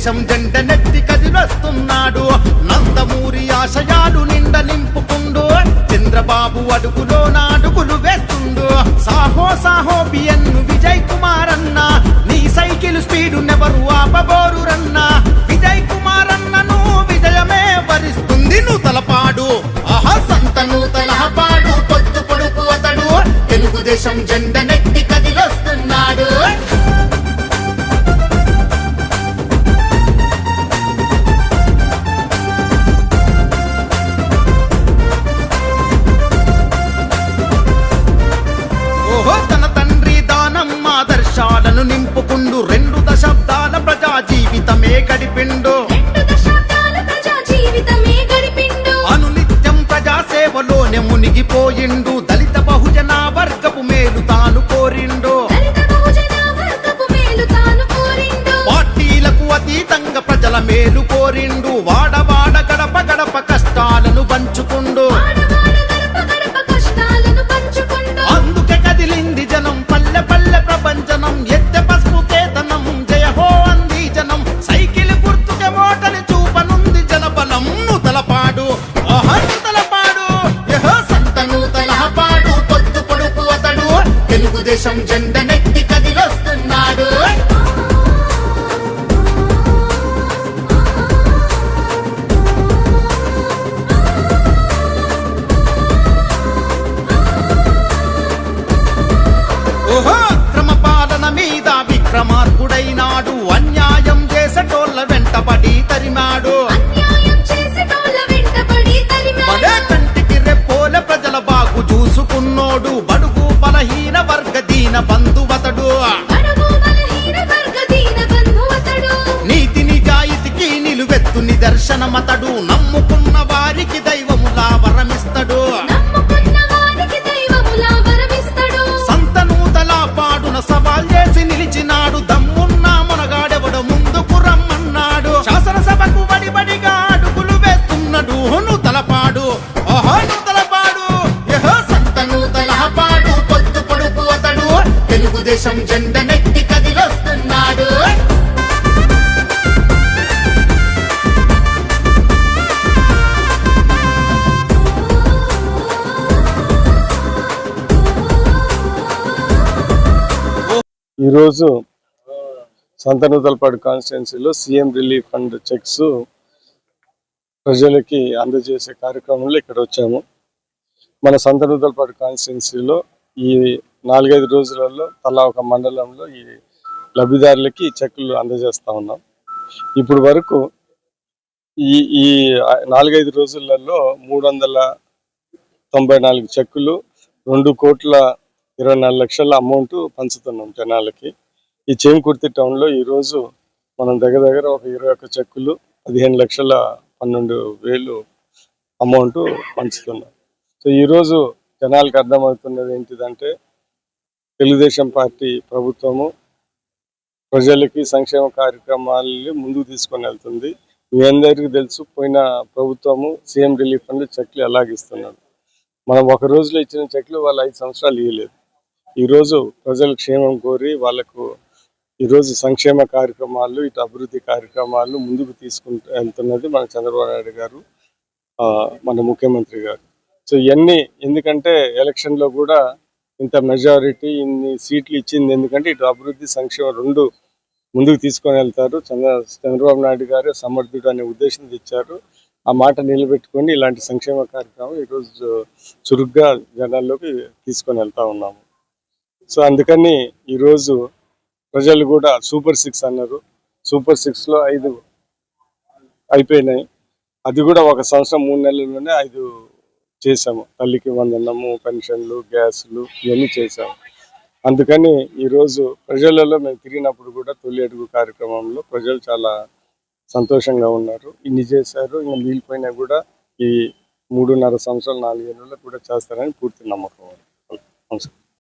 తెలుగుదేశం జెండ నెత్తి కదిలొస్తున్నాడు. నందమూరి ఆశయాలు నిండ నింపుకుండు. చంద్రబాబు అడుగులో నాడుగులు వేస్తుండు. సాహో సాహో బిఎన్ను విజయ్ కుమార్ అన్న, నీ సైకిల్ స్పీడు నెవరు ఆపబోరు రన్నా. విజయ్ కుమార్ అన్నను విజయమే వరిస్తుంది నూతలపాడు. ఆహా సంత నూతలపాడు పొద్దు పొడుపు అతడు, తెలుగుదేశం జెండ నెత్తి కదిలొస్తున్నాడు. తన తండ్రి దానం ఆదర్శాలను నింపుకుండు. 2 దశాబ్దాల ప్రజా జీవితమే గడిపిండు. అనునిత్యం ప్రజా సేవలోనే మునిగిపోయిండు. దళిత బహుజన వర్గపు మేలు తాను కోరిండు. పార్టీలకు అతీతంగా ప్రజల మేలు కోరిండు. వాడవాడ గడప గడప కష్టాలను పంచుకుండు. అందుకే కదిలింది జనం, పల్లె పల్లె ప్రపంచనం. ఎత్తె పసుపు కేతనం, జయ హో అంది జనం. సైకిల్ గుర్తుకే ఓటని చూపనుంది జనబలం. నూతలపాడు ఆహా నూతలపాడు, యహో సంత నూతలపాడు పొద్దు పొడుపు అతడు, తెలుగుదేశం జెండ నెత్తి కదిలొస్తున్నాడు. అక్రమ పాలన మీద విక్రమార్కుడైనాడు. అన్యాయం చేసేటోళ్ళ వెంటబడి తరిమాడు. పడే కంటికి రెప్పోల ప్రజల బాగు చూసుకున్నోడు. బడుగు బలహీన వర్గ దీన బంధువతడు. నీతి నిజాయితీకి నిలువెత్తు నిదర్శనమతడు. నమ్ముకున్న వారికి దైవములా వరమిస్తడు. సవాల్ చేసి నిలిచినాడు. దమ్మున్న మునగాడెవడు ముందుకు రమ్మన్నాడు. శాసనసభకు వడిబడిగా అడుగులు వేస్తున్నాడు. నూతలపాడు ఓహో నూతలపాడు, యహో సంత నూతలపాడు పొద్దు పొడుపు అతడు, తెలుగుదేశం జెండ నెత్తి కదిలొస్తున్నాడు. ఈరోజు సంతనూతలపాడు కాన్స్టిట్యున్సీలో సీఎం రిలీఫ్ ఫండ్ చెక్స్ ప్రజలకి అందజేసే కార్యక్రమంలో ఇక్కడ వచ్చాము. మన సంతనూతలపాడు కాన్స్టిట్యున్సీలో ఈ 4-5 రోజులలో తలా ఒక మండలంలో ఈ లబ్ధిదారులకి చెక్కులు అందజేస్తా ఉన్నాం. ఇప్పుడు వరకు ఈ 4-5 రోజులలో 394 చెక్కులు, 2,24,00,000 అమౌంట్ పంచుతున్నాం జనాలకి. ఈ చేమకుర్తి టౌన్లో ఈరోజు మనం దగ్గర ఒక 21 చెక్కులు, 15,12,000 అమౌంట్ పంచుతున్నాం. సో ఈరోజు జనాలకు అర్థమవుతున్నది ఏంటిదంటే, తెలుగుదేశం పార్టీ ప్రభుత్వము ప్రజలకి సంక్షేమ కార్యక్రమాలని ముందుకు తీసుకొని వెళ్తుంది. మీ అందరికీ తెలుసు, పోయిన ప్రభుత్వము సీఎం రిలీఫ్ ఫండ్ చెక్లు ఎలాగిస్తున్నారు. మనం ఒక రోజులో ఇచ్చిన చెక్లు వాళ్ళు 5 సంవత్సరాలు ఇవ్వలేదు. ఈరోజు ప్రజల క్షేమం కోరి వాళ్ళకు ఈరోజు సంక్షేమ కార్యక్రమాలు, ఇటు అభివృద్ధి కార్యక్రమాలు ముందుకు తీసుకుంటూ వెళ్తున్నది మన చంద్రబాబు నాయుడు గారు, మన ముఖ్యమంత్రి గారు. సో ఇవన్నీ ఎందుకంటే ఎలక్షన్లో కూడా ఇంత మెజారిటీ, ఇన్ని సీట్లు ఇచ్చింది ఎందుకంటే ఇటు అభివృద్ధి సంక్షేమం 2 ముందుకు తీసుకొని వెళ్తారు. చంద్రబాబు నాయుడు గారు సమర్థుడు అనే ఉద్దేశంతో ఇచ్చారు. ఆ మాట నిలబెట్టుకొని ఇలాంటి సంక్షేమ కార్యక్రమం ఈరోజు చురుగ్గా జనాల్లోకి తీసుకొని వెళ్తా ఉన్నాము. సో అందుకని ఈరోజు ప్రజలు కూడా సూపర్ 6 అన్నారు. సూపర్ 6లో 5 అయిపోయినాయి. అది కూడా 1 సంవత్సరం 3 నెలల్లోనే 5 చేసాము. తల్లికి వందనము, పెన్షన్లు, గ్యాసులు ఇవన్నీ చేసాము. అందుకని ఈరోజు ప్రజలలో మేము తిరిగినప్పుడు కూడా తొలి అడుగు కార్యక్రమంలో ప్రజలు చాలా సంతోషంగా ఉన్నారు. ఇన్ని చేశారు, ఇంకా మిగిలిపోయినా కూడా ఈ 3.5 సంవత్సరాలు 4 ఏళ్ళలో కూడా చేస్తారని పూర్తి నమ్మకం. నమస్కారం.